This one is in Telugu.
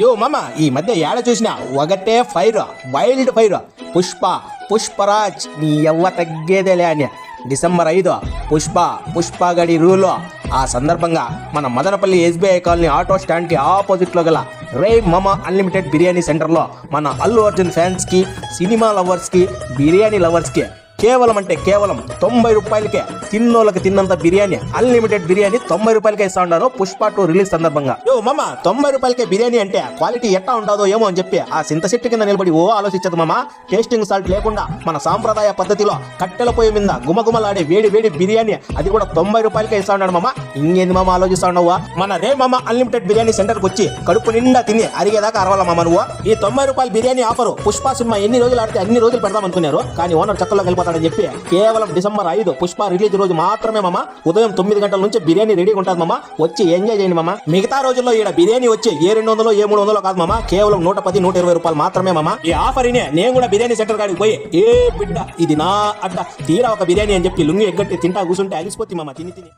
యో మామ ఈ మధ్య ఏడ చూసినా ఒకటే ఫైర్, వైల్డ్ ఫైర్. పుష్పరాజ్ నీ ఎవ్వ తగ్గేదేలే అని. డిసెంబర్ 5 పుష్పగడి రూల్. ఆ సందర్భంగా మన Madanapalle SBI colony auto stand కి ఆపోజిట్ లో గల రే మమ అన్లిమిటెడ్ బిర్యానీ సెంటర్ లో మన అల్లు అర్జున్ ఫ్యాన్స్ కి, సినిమా లవర్స్ కి, బిర్యానీ లవర్స్ కి కేవలం 90 రూపాయలకే తిన్నోళ్ళకి తిన్నంత బిర్యానీ, అన్లిమిటెడ్ బిర్యానీ 90 రూపాయలకే ఇస్తా ఉన్నారు పుష్ప 2 రిలీజ్ సందర్భంగా. యో మామ 90 రూపాయలకే బిర్యానీ అంటే క్వాలిటీ ఎట్టా ఉంటుందో ఏమో అని చెప్పి ఆ సింత చెట్టు కింద నిలబడి ఆలోచించదు మామ. టేస్టింగ్ సాల్ట్ లేకుండా మన సాంప్రదాయ పద్ధతిలో కట్టెల పొయ్యి మీద గుమగుమలాడే వేడి బిర్యానీ, అది కూడా 90 రూపాయలకే ఇస్తా ఉన్నాడు మామ. ఇంకేంది మామ ఆలోచిస్తా ఉన్నావా? మన రే మామ అన్లిమిటెడ్ బిర్యానీ సెంటర్కి వచ్చి కడుపు నిండా తిని అరిగేదాకా అరవాల మామ నువ్వు. ఈ 90 రూపాయల బిర్యానీ ఆఫర్ పుష్ప సినిమా ఎన్ని రోజులు ఆడితే అన్ని రోజులు పెడదాం అనుకున్నారు, కానీ ఓనర్ చక్కలో వెళ్ళిపోతాడని చెప్పి కేవలం డిసెంబర్ 5 పుష్ప రిలీజ్ రోజు మాత్రమే మామ ఉదయం 9 గంటల నుంచి బిర్యానీ రెడీగా ఉంటుంది మామ. వచ్చి ఎంజాయ్ చేయండి మామ. మిగతా రోజుల్లో ఈడ బిర్యానీ వచ్చి ఏ 200 ఏ 300 కాదు మామ, కేవలం 110-120 రూపాయలు మాత్రమే మామ. ఈ ఆఫర్ ఇనే నేను కూడా బిర్యానీ సెంటర్ కాడికి పోయి ఏ బిడ్డ ఇది నా అడ్డ తీరా ఒక బిర్యానీ అని చెప్పి లుంగి ఎగ్గట్టి తింటా కూర్చుంటే అలిసిపోతుంది మామ తిని.